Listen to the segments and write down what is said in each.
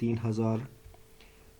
3000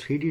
3D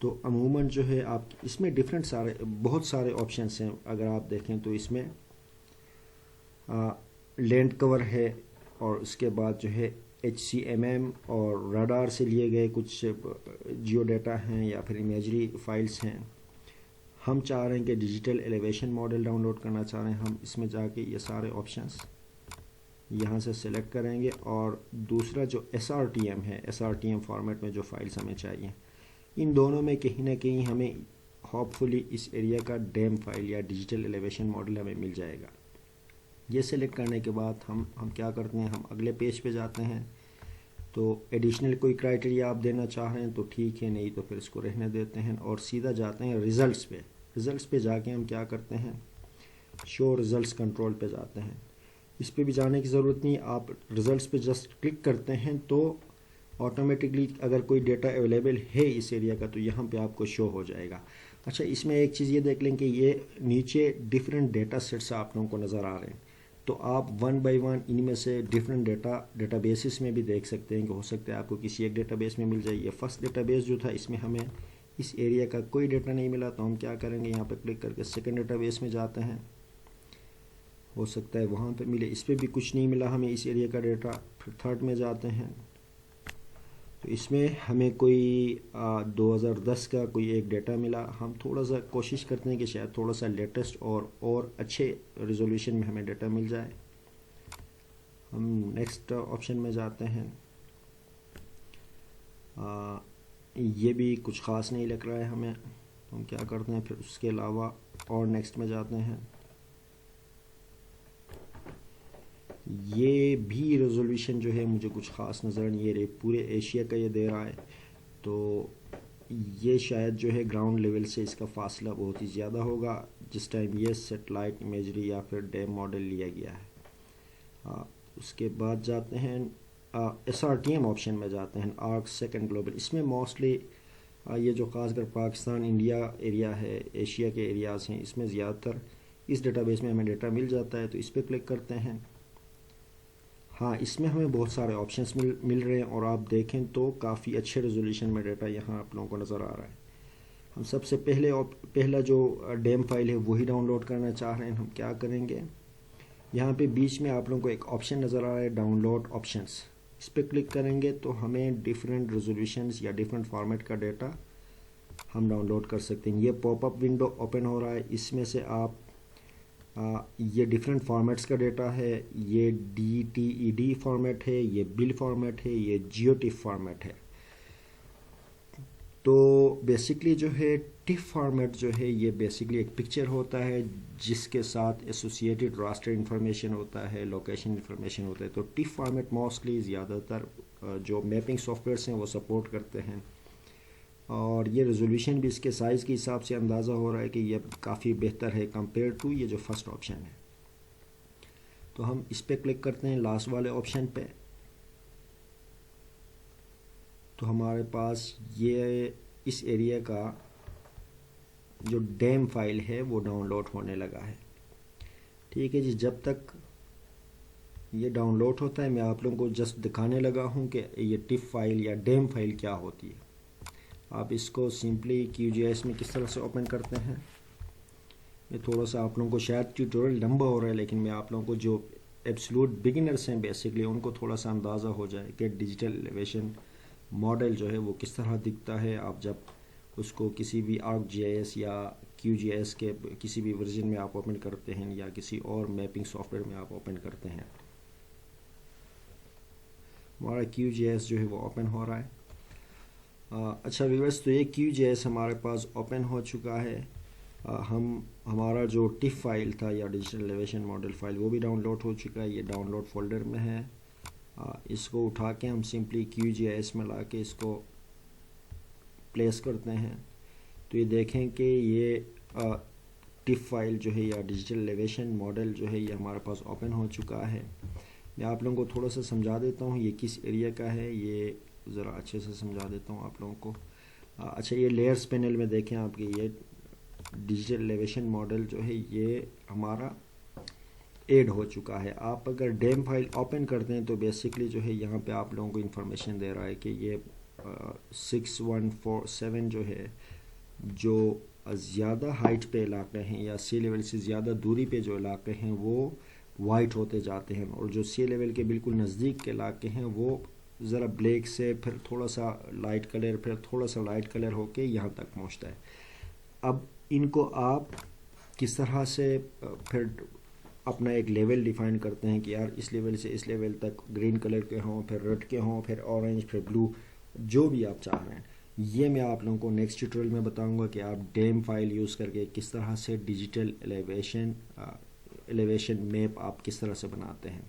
تو عموماً جو ہے آپ اس میں بہت سارے آپشنس ہیں. اگر آپ دیکھیں تو اس میں لینڈ کور ہے، اور اس کے بعد جو ہے HCMM اور راڈار سے لیے گئے کچھ جیو ڈیٹا ہیں یا پھر امیجری فائلز ہیں. ہم چاہ رہے ہیں کہ digital elevation model download کرنا چاہ رہے ہیں. ہم اس میں جا کے یہ سارے آپشنس یہاں سے سلیکٹ کریں گے، اور دوسرا جو SRTM ہے، SRTM فارمیٹ میں جو فائلز ہمیں چاہیے، ان دونوں میں کہیں نہ کہیں ہمیں ہوپ فلی اس ایریا کا ڈیم فائل یا ڈیجیٹل ایلیویشن ماڈل ہمیں مل جائے گا. یہ سلیکٹ کرنے کے بعد ہم کیا کرتے ہیں، ہم اگلے پیج پہ جاتے ہیں. تو ایڈیشنل کوئی کرائٹیریا آپ دینا چاہ رہے ہیں تو ٹھیک ہے، نہیں تو پھر اس کو رہنے دیتے ہیں، اور سیدھا جاتے ہیں ریزلٹس پہ. ریزلٹس پہ جا کے ہم کیا کرتے ہیں، شو ریزلٹس کنٹرول پہ جاتے ہیں. اس پہ بھی جانے کی ضرورت نہیں، آپ ریزلٹس پہ جسٹ کلک کرتے ہیں تو آٹومیٹکلی اگر کوئی ڈیٹا اویلیبل ہے اس ایریا کا تو یہاں پہ آپ کو شو ہو جائے گا. اچھا، اس میں ایک چیز یہ دیکھ لیں کہ یہ نیچے ڈفرینٹ ڈیٹا سیٹس آپ لوگوں کو نظر آ رہے ہیں. تو آپ ون بائی ون ان میں سے ڈفرینٹ ڈیٹا بیسز میں بھی دیکھ سکتے ہیں کہ ہو سکتا ہے آپ کو کسی ایک ڈیٹا بیس میں مل جائے. یہ فرسٹ ڈیٹا بیس جو تھا اس میں ہمیں اس ایریا کا کوئی ڈیٹا نہیں ملا، تو ہم کیا کریں گے، یہاں پہ کلک کر کے سیکنڈ ڈیٹا بیس میں جاتے ہیں، ہو سکتا ہے وہاں پہ ملے. اس پہ بھی کچھ نہیں ملا ہمیں اس ایریا کا ڈیٹا. پھر تھرڈ میں جاتے ہیں تو اس میں ہمیں کوئی 2010 کا کوئی ایک ڈیٹا ملا. ہم تھوڑا سا کوشش کرتے ہیں کہ شاید تھوڑا سا لیٹسٹ اور اچھے ریزولوشن میں ہمیں ڈیٹا مل جائے. ہم نیکسٹ آپشن میں جاتے ہیں. یہ بھی کچھ خاص نہیں لگ رہا ہے ہمیں، ہم کیا کرتے ہیں، پھر اس کے علاوہ اور نیکسٹ میں جاتے ہیں. یہ بھی ریزولوشن جو ہے مجھے کچھ خاص نظر نہیں، یہ پورے ایشیا کا یہ دے رہا ہے. تو یہ شاید جو ہے گراؤنڈ لیول سے اس کا فاصلہ بہت ہی زیادہ ہوگا جس ٹائم یہ سیٹلائٹ امیجری یا پھر ڈیم ماڈل لیا گیا ہے. اس کے بعد جاتے ہیں SRTM آپشن میں جاتے ہیں، آرک سیکنڈ گلوبل. اس میں موسٹلی یہ جو خاص کر پاکستان انڈیا ایریا ہے، ایشیا کے ایریاز ہیں، اس میں زیادہ تر اس ڈیٹا بیس میں ہمیں ڈیٹا مل جاتا ہے. تو اس پہ کلک کرتے ہیں. ہاں، اس میں ہمیں بہت سارے آپشنس مل رہے ہیں، اور آپ دیکھیں تو کافی اچھے ریزولوشن میں ڈیٹا یہاں آپ لوگوں کو نظر آ رہا ہے. ہم سب سے پہلا جو ڈیم فائل ہے وہی ڈاؤن لوڈ کرنا چاہ رہے ہیں. ہم کیا کریں گے، یہاں پہ بیچ میں آپ لوگوں کو ایک آپشن نظر آ رہا ہے، ڈاؤن لوڈ آپشنس. اس پہ کلک کریں گے تو ہمیں ڈفرینٹ ریزولوشنز یا ڈفرینٹ فارمیٹ کا ڈیٹا ہم ڈاؤن لوڈ کر سکتے ہیں. یہ پاپ اپ ونڈو اوپن ہو رہا ہے، اس میں سے آپ یہ ڈفرینٹ فارمیٹس کا ڈیٹا ہے. یہ DTED فارمیٹ ہے، یہ بل فارمیٹ ہے، یہ GeoTIFF فارمیٹ ہے. تو بیسکلی جو ہے ٹف فارمیٹ جو ہے یہ بیسکلی ایک پکچر ہوتا ہے جس کے ساتھ ایسوسیٹڈ راسٹر انفارمیشن ہوتا ہے، لوکیشن انفارمیشن ہوتا ہے. تو ٹف فارمیٹ موسٹلی زیادہ تر جو میپنگ سافٹ ویئرس ہیں وہ سپورٹ کرتے ہیں، اور یہ ریزولوشن بھی اس کے سائز کے حساب سے اندازہ ہو رہا ہے کہ یہ کافی بہتر ہے کمپیئر ٹو یہ جو فرسٹ آپشن ہے. تو ہم اس پہ کلک کرتے ہیں لاسٹ والے آپشن پہ. تو ہمارے پاس یہ اس ایریا کا جو ڈیم فائل ہے وہ ڈاؤن لوڈ ہونے لگا ہے. ٹھیک ہے جی، جب تک یہ ڈاؤن لوڈ ہوتا ہے میں آپ لوگوں کو جسٹ دکھانے لگا ہوں کہ یہ ٹف فائل یا ڈیم فائل کیا ہوتی ہے. آپ اس کو سمپلی QGIS میں کس طرح سے اوپن کرتے ہیں. یہ تھوڑا سا آپ لوگوں کو شاید ٹیوٹوریل لمبا ہو رہا ہے، لیکن میں آپ لوگوں کو جو ایبسلوٹ بگنرس ہیں بیسکلی ان کو تھوڑا سا اندازہ ہو جائے کہ ڈیجیٹل ایلیویشن ماڈل جو ہے وہ کس طرح دکھتا ہے آپ جب اس کو کسی بھی ArcGIS یا QGIS کے کسی بھی ورژن میں آپ اوپن کرتے ہیں یا کسی اور میپنگ سافٹ ویئر میں آپ اوپن کرتے ہیں. ہمارا QGIS جو ہے وہ اوپن ہو رہا ہے. اچھا ویورس، تو یہ QGIS ہمارے پاس اوپن ہو چکا ہے. ہمارا جو ٹف فائل تھا یا ڈیجیٹل ایلیویشن ماڈل فائل وہ بھی ڈاؤن لوڈ ہو چکا ہے. یہ ڈاؤن لوڈ فولڈر میں ہے. اس کو اٹھا کے ہم سمپلی QGIS میں لا کے اس کو پلیس کرتے ہیں. تو یہ دیکھیں کہ یہ ٹف فائل جو ہے یا ڈیجیٹل ایلیویشن ماڈل جو ہے یہ ہمارے پاس اوپن ہو چکا ہے. میں آپ لوگوں کو تھوڑا سا سمجھا دیتا ہوں یہ کس ایریا کا ہے، یہ ذرا اچھے سے سمجھا دیتا ہوں آپ لوگوں کو. اچھا، یہ لیئرز پینل میں دیکھیں آپ کے یہ ڈیجیٹل ایلیویشن ماڈل جو ہے یہ ہمارا ایڈ ہو چکا ہے. آپ اگر ڈیم فائل اوپن کرتے ہیں تو بیسکلی جو ہے یہاں پہ آپ لوگوں کو انفارمیشن دے رہا ہے کہ یہ 6147 جو ہے، جو زیادہ ہائٹ پہ علاقے ہیں یا سی لیول سے زیادہ دوری پہ جو علاقے ہیں وہ وائٹ ہوتے جاتے ہیں، اور جو سی لیول کے بالکل نزدیک کے علاقے ہیں وہ ذرا بلیک سے پھر تھوڑا سا لائٹ کلر، پھر تھوڑا سا لائٹ کلر ہو کے یہاں تک پہنچتا ہے۔ اب ان کو آپ کس طرح سے پھر اپنا ایک لیول ڈیفائن کرتے ہیں کہ یار اس لیول سے اس لیول تک گرین کلر کے ہوں، پھر ریڈ کے ہوں، پھر اورنج، پھر بلو، جو بھی آپ چاہ رہے ہیں، یہ میں آپ لوگوں کو نیکسٹ ٹیوٹوریل میں بتاؤں گا کہ آپ ڈیم فائل یوز کر کے کس طرح سے ڈیجیٹل ایلیویشن میپ آپ کس طرح سے بناتے ہیں۔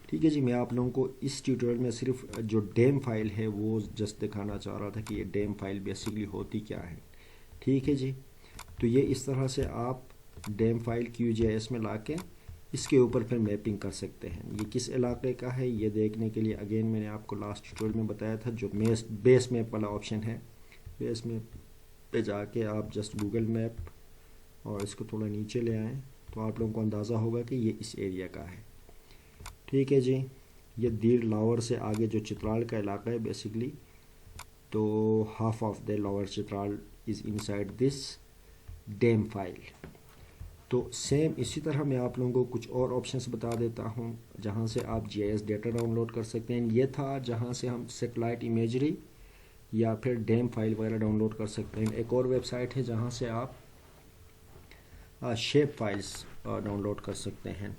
ٹھیک ہے جی، میں آپ لوگوں کو اس ٹیوٹوریل میں صرف جو ڈیم فائل ہے وہ جسٹ دکھانا چاہ رہا تھا کہ یہ ڈیم فائل بیسیکلی ہوتی کیا ہے۔ ٹھیک ہے جی، تو یہ اس طرح سے آپ ڈیم فائل QGIS میں لا کے اس کے اوپر پھر میپنگ کر سکتے ہیں۔ یہ کس علاقے کا ہے یہ دیکھنے کے لیے اگین میں نے آپ کو لاسٹ ٹیوٹوریل میں بتایا تھا، جو بیس میپ والا آپشن ہے، بیس میپ پہ جا کے آپ جسٹ گوگل میپ اور اس کو تھوڑا نیچے لے آئیں تو آپ لوگوں کو اندازہ ہوگا کہ یہ اس ایریا کا ہے۔ ٹھیک ہے جی، یہ دیر لاور سے آگے جو چترال کا علاقہ ہے بیسیکلی، تو half of the lower Chitral is inside this DEM file. تو سیم اسی طرح میں آپ لوگوں کو کچھ اور آپشنس بتا دیتا ہوں جہاں سے آپ GIS ڈیٹا ڈاؤن لوڈ کر سکتے ہیں۔ یہ تھا جہاں سے ہم سیٹلائٹ امیجری یا پھر ڈیم فائل وغیرہ ڈاؤن لوڈ کر سکتے ہیں۔ ایک اور ویب سائٹ ہے جہاں سے آپ شیپ فائلز ڈاؤن لوڈ کر سکتے ہیں۔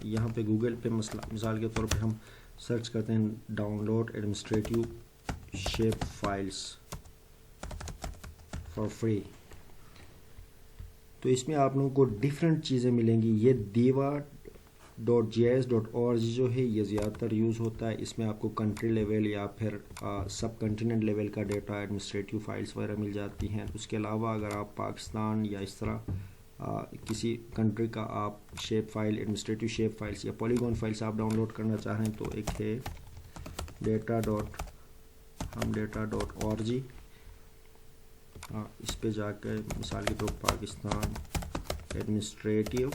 یہاں پہ گوگل پہ مثال کے طور پہ ہم سرچ کرتے ہیں download administrative shape files for free, تو اس میں آپ لوگوں کو ڈفرینٹ چیزیں ملیں گی۔ یہ diva.gis.org جو ہے یہ زیادہ تر یوز ہوتا ہے، اس میں آپ کو کنٹری لیول یا پھر سب کنٹیننٹ لیول کا ڈیٹا ایڈمنسٹریٹیو فائلز وغیرہ مل جاتی ہیں۔ اس کے علاوہ اگر آپ پاکستان یا اس طرح کسی کنٹری کا آپ shape file, administrative shape files یا پولیگون فائلز آپ ڈاؤن لوڈ کرنا چاہیں تو ایک ہے data.org، اس پہ جا کے مثال کے طور Pakistan administrative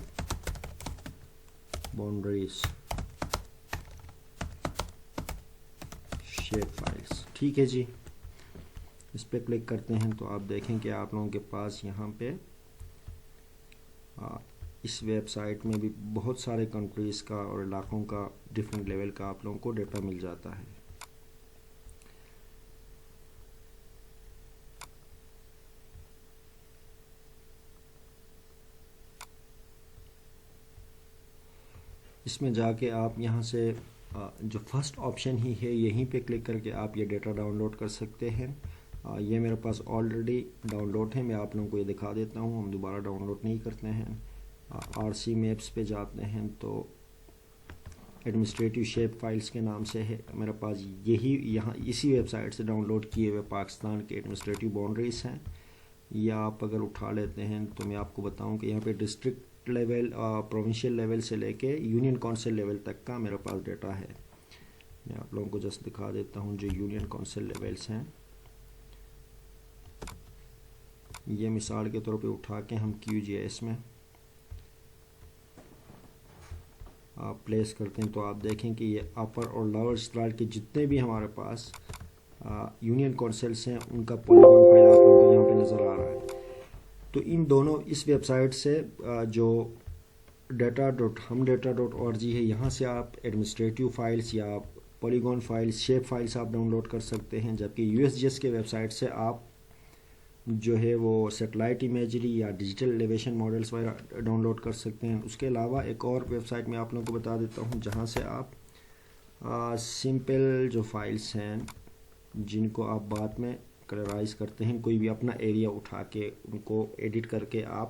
boundaries shape files. ٹھیک ہے جی، اس پہ کلک کرتے ہیں تو آپ دیکھیں کہ آپ لوگوں کے پاس یہاں پہ اس ویب سائٹ میں بھی بہت سارے کنٹریز کا اور علاقوں کا ڈفرینٹ لیول کا آپ لوگوں کو ڈیٹا مل جاتا ہے۔ اس میں جا کے آپ یہاں سے جو فرسٹ آپشن ہی ہے یہیں پہ کلک کر کے آپ یہ ڈیٹا ڈاؤن لوڈ کر سکتے ہیں۔ یہ میرے پاس آلریڈی ڈاؤن لوڈ ہے، میں آپ لوگوں کو یہ دکھا دیتا ہوں، ہم دوبارہ ڈاؤن لوڈ نہیں کرتے ہیں۔ RC میپس پہ جاتے ہیں تو ایڈمنسٹریٹیو شیپ فائلز کے نام سے ہے میرے پاس، یہی یہاں اسی ویب سائٹ سے ڈاؤن لوڈ کیے ہوئے پاکستان کے ایڈمنسٹریٹیو باؤنڈریز ہیں۔ یا آپ اگر اٹھا لیتے ہیں تو میں آپ کو بتاؤں کہ یہاں پہ ڈسٹرکٹ لیول، پروونشل لیول سے لے کے یونین کونسل لیول تک کا میرے پاس ڈیٹا ہے۔ میں آپ لوگوں کو جسٹ دکھا دیتا ہوں جو یونین کونسل لیولز ہیں، یہ مثال کے طور پہ اٹھا کے ہم QGIS میں آپ پلیس کرتے ہیں تو آپ دیکھیں کہ یہ اپر اور لوور چترال کے جتنے بھی ہمارے پاس یونین کونسلز ہیں ان کا پولیگون فائل آپ لوگوں کو یہاں پہ نظر آ رہا ہے۔ تو ان دونوں اس ویب سائٹ سے جو data.org ہے یہاں سے آپ ایڈمنسٹریٹیو فائلز یا پولیگون فائلز، شیپ فائلز آپ ڈاؤن لوڈ کر سکتے ہیں، جبکہ USGS کے ویب سائٹ سے آپ جو ہے وہ سیٹلائٹ امیجری یا ڈیجیٹل ایلیویشن ماڈلز وغیرہ ڈاؤن لوڈ کر سکتے ہیں۔ اس کے علاوہ ایک اور ویب سائٹ میں آپ لوگوں کو بتا دیتا ہوں جہاں سے آپ سمپل جو فائلز ہیں جن کو آپ بعد میں کلرائز کرتے ہیں، کوئی بھی اپنا ایریا اٹھا کے ان کو ایڈٹ کر کے آپ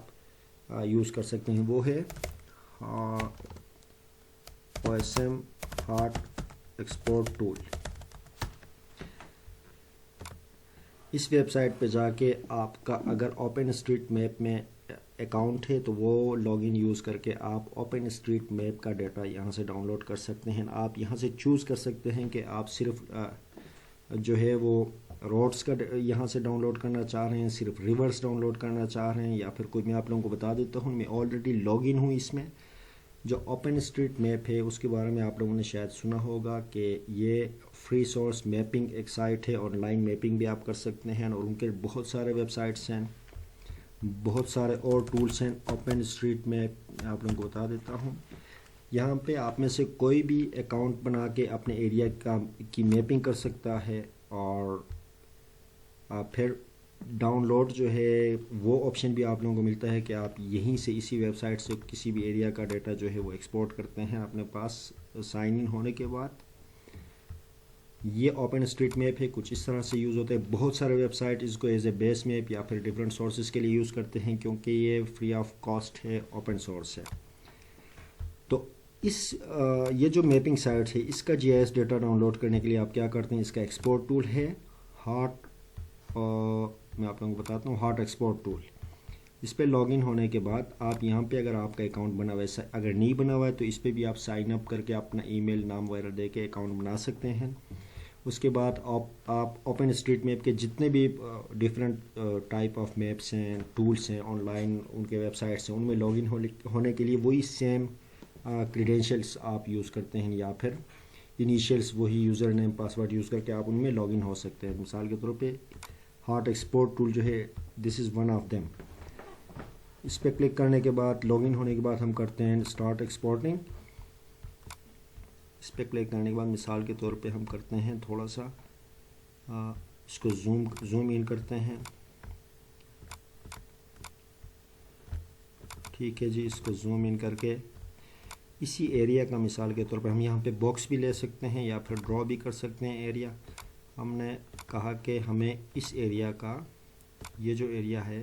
یوز کر سکتے ہیں، وہ ہے OSM ہارٹ ایکسپورٹ ٹول۔ اس ویب سائٹ پہ جا کے آپ کا اگر اوپن اسٹریٹ میپ میں اکاؤنٹ ہے تو وہ لاگ ان یوز کر کے آپ اوپن اسٹریٹ میپ کا ڈیٹا یہاں سے ڈاؤن لوڈ کر سکتے ہیں۔ آپ یہاں سے چوز کر سکتے ہیں کہ آپ صرف جو ہے وہ روڈز کا یہاں سے ڈاؤن لوڈ کرنا چاہ رہے ہیں، صرف ریورس ڈاؤن لوڈ کرنا چاہ رہے ہیں، یا پھر کوئی میں آپ لوگوں کو بتا دیتا ہوں میں آلریڈی لاگ ان ہوں اس میں، جو اوپن اسٹریٹ میپ ہے اس کے بارے میں آپ لوگوں نے شاید سنا ہوگا کہ یہ فری سورس میپنگ ایک سائٹ ہے، آن لائن میپنگ بھی آپ کر سکتے ہیں، اور ان کے بہت سارے ویب سائٹس ہیں، بہت سارے اور ٹولس ہیں۔ اوپن اسٹریٹ میپ میں آپ لوگوں کو بتا دیتا ہوں، یہاں پہ آپ میں سے کوئی بھی اکاؤنٹ بنا کے اپنے ایریا کی میپنگ کر سکتا ہے، اور پھر ڈاؤن لوڈ جو ہے وہ آپشن بھی آپ لوگوں کو ملتا ہے کہ آپ یہیں سے اسی ویب سائٹ سے کسی بھی ایریا کا ڈیٹا جو ہے وہ ایکسپورٹ کرتے ہیں اپنے پاس سائن ان ہونے کے بعد۔ یہ اوپن اسٹریٹ میپ ہے، کچھ اس طرح سے یوز ہوتا ہے۔ بہت سارے ویب سائٹ اس کو ایز اے بیس میپ یا پھر ڈفرینٹ سورسز کے لیے یوز کرتے ہیں، کیونکہ یہ فری آف کاسٹ ہے، اوپن سورس ہے۔ تو یہ جو میپنگ سائٹ ہے اس کا G I S data download کرنے کے لیے آپ کیا کرتے ہیں، اس کا ایکسپورٹ ٹول ہے ہاٹ، میں آپ لوگوں کو بتاتا ہوں، ہاٹ ایکسپورٹ ٹول۔ اس پہ لاگ ان ہونے کے بعد آپ یہاں پہ اگر آپ کا اکاؤنٹ بنا ہوا ہے، اگر نہیں بنا ہوا ہے تو اس پہ بھی آپ سائن اپ کر کے اپنا ای میل نام وغیرہ دے کے اکاؤنٹ بنا سکتے ہیں۔ اس کے بعد آپ اوپن اسٹریٹ میپ کے جتنے بھی ڈفرینٹ ٹائپ آف میپس ہیں، ٹولس ہیں آن لائن، ان کے ویب سائٹس ہیں، ان میں لاگ ان ہونے کے لیے وہی سیم کریڈینشیلس آپ یوز کرتے ہیں، یا پھر انیشیلس وہی یوزر نیم پاسورڈ یوز کر کے آپ ان میں لاگ ان ہو سکتے ہیں۔ مثال کے طور پہ ہاٹ ایکسپورٹ ٹول جو ہے دس از ون آف دیم۔ اس پہ کلک کرنے کے بعد لاگ ان ہونے کے بعد ہم کرتے ہیں اسٹارٹ ایکسپورٹنگ۔ اس پہ کلک کرنے کے بعد مثال کے طور پہ ہم کرتے ہیں تھوڑا سا اس کو زوم ان کرتے ہیں، ٹھیک ہے جی۔ اس کو زوم ان کر کے اسی ایریا کا مثال کے طور پر ہم یہاں پہ باکس بھی لے سکتے ہیں یا پھر ڈرا بھی کر سکتے ہیں ایریا۔ ہم نے کہا کہ ہمیں اس ایریا کا، یہ جو ایریا ہے،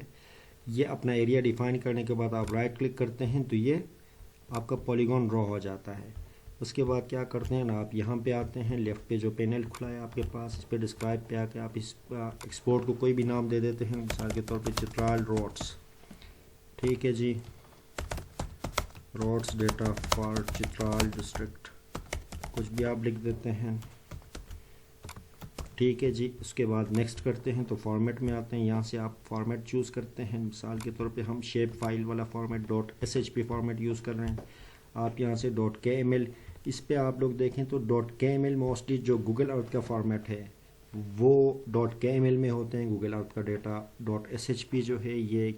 یہ اپنا ایریا ڈیفائن کرنے کے بعد آپ رائٹ کلک کرتے ہیں تو یہ آپ کا پولیگون ڈرا ہو جاتا ہے۔ اس کے بعد کیا کرتے ہیں نا، آپ یہاں پہ آتے ہیں، لیفٹ پہ جو پینل کھلا ہے آپ کے پاس، اس پہ ڈسکرائب پہ آ کے آپ اس ایکسپورٹ کو کوئی بھی نام دے دیتے ہیں، مثال کے طور پہ چترال روڈس، ٹھیک ہے جی، roads data for Chitral district, کچھ بھی آپ لکھ دیتے ہیں، ٹھیک ہے جی۔ اس کے بعد نیکسٹ کرتے ہیں تو فارمیٹ میں آتے ہیں، یہاں سے آپ فارمیٹ چوز کرتے ہیں، مثال کے طور پہ ہم شیپ فائل والا فارمیٹ .sh فارمیٹ یوز کر رہے ہیں۔ آپ یہاں سے .kml، اس پہ آپ لوگ دیکھیں تو .kml موسٹلی جو گوگل ارتھ کا فارمیٹ ہے وہ .kml میں ہوتے ہیں، گوگل ارتھ کا ڈیٹا۔ .shp جو ہے یہ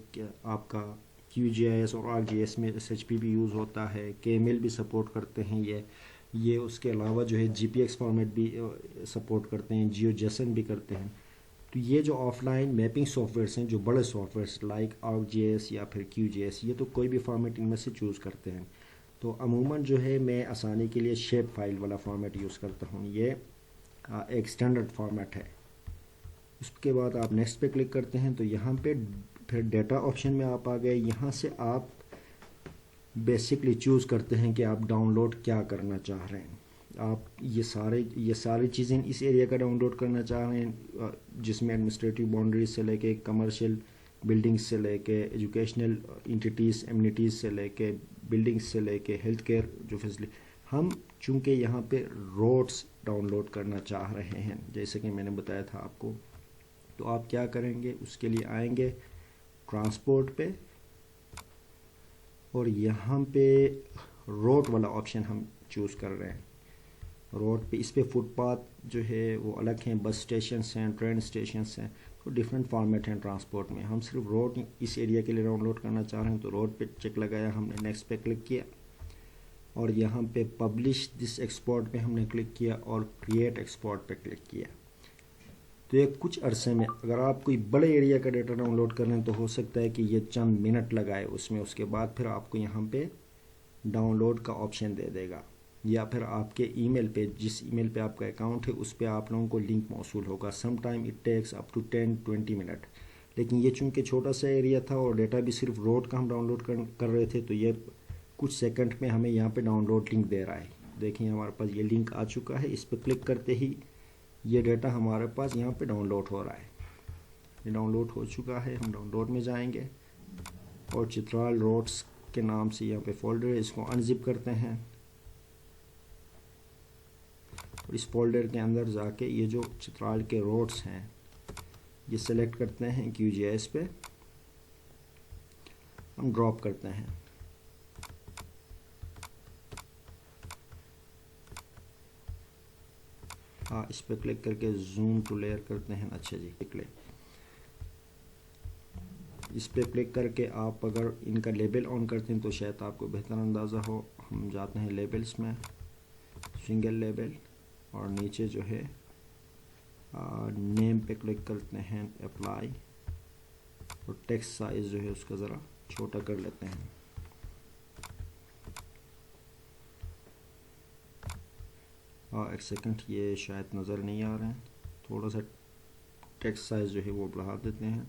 آپ کا QGIS اور ArcGIS میں SHP بھی یوز ہوتا ہے، KML بھی سپورٹ کرتے ہیں یہ اس کے علاوہ جو ہے GPX فارمیٹ بھی سپورٹ کرتے ہیں، GeoJSON بھی کرتے ہیں۔ تو یہ جو offline mapping softwares ہیں، جو بڑے سافٹ ویئرس لائک ArcGIS یا پھر QGIS، یہ تو کوئی بھی فارمیٹ ان میں سے چوز کرتے ہیں۔ تو عموماً جو ہے میں آسانی کے لیے شیپ فائل والا فارمیٹ یوز کرتا ہوں، یہ ایک اسٹینڈرڈ فارمیٹ ہے۔ اس کے بعد آپ نیکسٹ پہ کلک کرتے ہیں تو یہاں پہ پھر ڈیٹا آپشن میں آپ آ گئے، یہاں سے آپ بیسکلی چوز کرتے ہیں کہ آپ ڈاؤن لوڈ کیا کرنا چاہ رہے ہیں۔ آپ یہ ساری چیزیں اس ایریا کا ڈاؤن لوڈ کرنا چاہ رہے ہیں، جس میں ایڈمنسٹریٹو باؤنڈریز سے لے کے کمرشل بلڈنگز سے لے کے ایجوکیشنل انٹیٹیز ایمنیٹیز سے لے کے بلڈنگز سے لے کے ہیلتھ کیئر جو فیسلٹی، ہم چونکہ یہاں پہ روڈز ڈاؤن لوڈ کرنا چاہ رہے ہیں جیسے کہ میں نے بتایا تھا آپ کو، تو آپ کیا کریں گے، اس کے لیے آئیں گے ٹرانسپورٹ پہ، اور یہاں پہ روڈ والا آپشن ہم چوز کر رہے ہیں۔ روڈ پہ اس پہ فٹ پاتھ جو ہے وہ الگ ہیں، بس اسٹیشنس ہیں، ٹرین اسٹیشنس ہیں، تو ڈفرینٹ فارمیٹ ہیں ٹرانسپورٹ میں۔ ہم صرف روڈ اس ایریا کے لیے ڈاؤن لوڈ کرنا چاہ رہے ہیں تو روڈ پہ چیک لگایا ہم نے، نیکسٹ پہ کلک کیا، اور یہاں پہ پبلش دس ایکسپورٹ پہ ہم نے کلک کیا اور کریٹ ایکسپورٹ پہ کلک کیا۔ تو یہ کچھ عرصے میں اگر آپ کوئی بڑے ایریا کا ڈیٹا ڈاؤن لوڈ کر رہے ہیں تو ہو سکتا ہے کہ یہ چند منٹ لگائے اس میں، اس کے بعد پھر آپ کو یہاں پہ ڈاؤن لوڈ کا آپشن دے دے گا، یا پھر آپ کے ای میل پہ، جس ای میل پہ آپ کا اکاؤنٹ ہے اس پہ آپ لوگوں کو لنک موصول ہوگا۔ Some time it takes up to 10-20 منٹ، لیکن یہ چونکہ چھوٹا سا ایریا تھا اور ڈیٹا بھی صرف روڈ کا ہم ڈاؤن لوڈ کر رہے تھے، تو یہ کچھ سیکنڈ میں ہمیں یہاں پہ ڈاؤن لوڈ لنک دے رہا ہے۔ دیکھیں ہمارے پاس یہ لنک آ چکا ہے، اس پہ کلک کرتے ہی یہ ڈیٹا ہمارے پاس یہاں پہ ڈاؤن لوڈ ہو رہا ہے، یہ ڈاؤن لوڈ ہو چکا ہے۔ ہم ڈاؤن لوڈ میں جائیں گے اور چترال روڈس کے نام سے یہاں پہ فولڈر ہے، اس کو انزپ کرتے ہیں، اور اس فولڈر کے اندر جا کے یہ جو چترال کے روڈس ہیں یہ سلیکٹ کرتے ہیں، QGIS پہ ہم ڈراپ کرتے ہیں۔ اس پہ کلک کر کے زوم ٹو لیئر کرتے ہیں. اچھا جی اس پہ کلک کر کے آپ اگر ان کا لیبل آن کرتے ہیں تو شاید آپ کو بہتر اندازہ ہو. ہم جاتے ہیں لیبلز میں, سنگل لیبل, اور نیچے جو ہے نیم پہ کلک کرتے ہیں, اپلائی, اور ٹیکسٹ سائز جو ہے اس کا ذرا چھوٹا کر لیتے ہیں. ایک سیکنڈ, یہ شاید نظر نہیں آ رہے ہیں, تھوڑا سا ٹیکسٹ سائز جو ہے وہ بڑھا دیتے ہیں.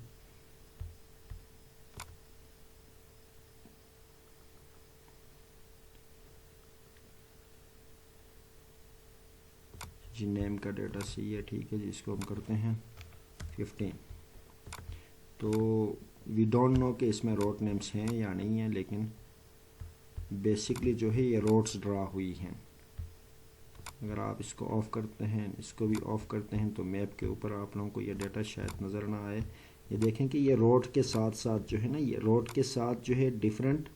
جی نیم کا ڈیٹا صحیح ہے, ٹھیک ہے جی, اس کو ہم کرتے ہیں 15. تو وی ڈونٹ نو کہ اس میں روٹ نیمز ہیں یا نہیں ہیں, لیکن بیسکلی جو ہے یہ روٹس ڈرا ہوئی ہیں. اگر آپ اس کو آف کرتے ہیں, اس کو بھی آف کرتے ہیں, تو میپ کے اوپر آپ لوگوں کو یہ ڈیٹا شاید نظر نہ آئے. یہ دیکھیں کہ یہ روٹ کے ساتھ ساتھ جو ہے نا, یہ روٹ کے ساتھ جو ہے ڈیفرنٹ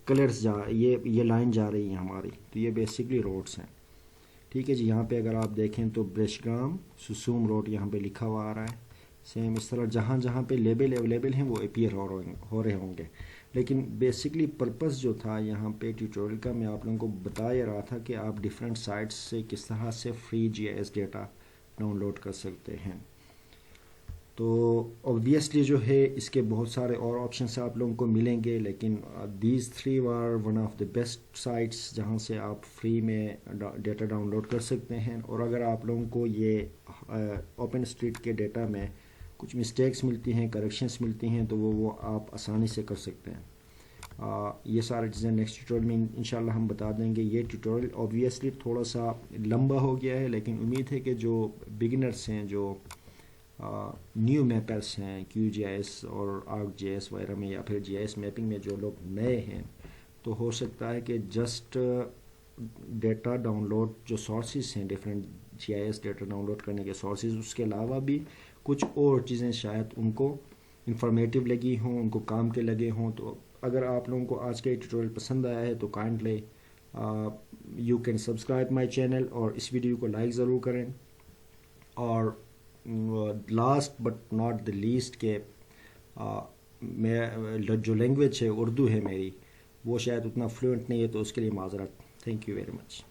کلرز یہ لائن جا رہی ہیں ہماری, تو یہ بیسکلی روٹس ہیں. ٹھیک ہے جی, یہاں پہ اگر آپ دیکھیں تو برش گرام سسوم روڈ یہاں پہ لکھا ہوا آ رہا ہے. سیم اس طرح جہاں جہاں پہ لیبل اویلیبل ہیں وہ اپیئر ہو رہے ہوں گے. لیکن بیسکلی پرپس جو تھا یہاں پہ ٹیوٹوریل کا, میں آپ لوگوں کو بتا یہ رہا تھا کہ آپ ڈیفرنٹ سائٹس سے کس طرح سے free GIS data download کر سکتے ہیں. تو اوبویسلی جو ہے اس کے بہت سارے اور آپشنس آپ لوگوں کو ملیں گے, لیکن these 3 are one of the best sites جہاں سے آپ فری میں ڈیٹا ڈاؤن لوڈ کر سکتے ہیں. اور اگر آپ لوگوں کو یہ اوپن اسٹریٹ کے ڈیٹا میں کچھ مسٹیکس ملتی ہیں, کریکشنس ملتی ہیں, تو وہ آپ آسانی سے کر سکتے ہیں. یہ ساری چیزیں نیکسٹ ٹیوٹوریل میں انشاءاللہ ہم بتا دیں گے. یہ ٹیوٹوریل اوبویسلی تھوڑا سا لمبا ہو گیا ہے, لیکن امید ہے کہ جو بگنرس ہیں, جو نیو میپرس ہیں QGIS اور ArcGIS وغیرہ میں, یا پھر GIS میپنگ میں جو لوگ نئے ہیں, تو ہو سکتا ہے کہ جسٹ ڈیٹا ڈاؤن لوڈ جو سورسز ہیں, different GIS data download کرنے کے سورسز, اس کے علاوہ بھی کچھ اور چیزیں شاید ان کو انفارمیٹیو لگی ہوں, ان کو کام کے لگے ہوں. تو اگر آپ لوگوں کو آج کا یہ ٹیوٹوریل پسند آیا ہے تو kindly you can subscribe my channel, اور اس ویڈیو کو لائک ضرور کریں. اور last but not the least کہ میں جو لینگویج ہے اردو ہے میری, وہ شاید اتنا فلوئنٹ نہیں ہے, تو اس کے لیے معذرت. Thank you very much.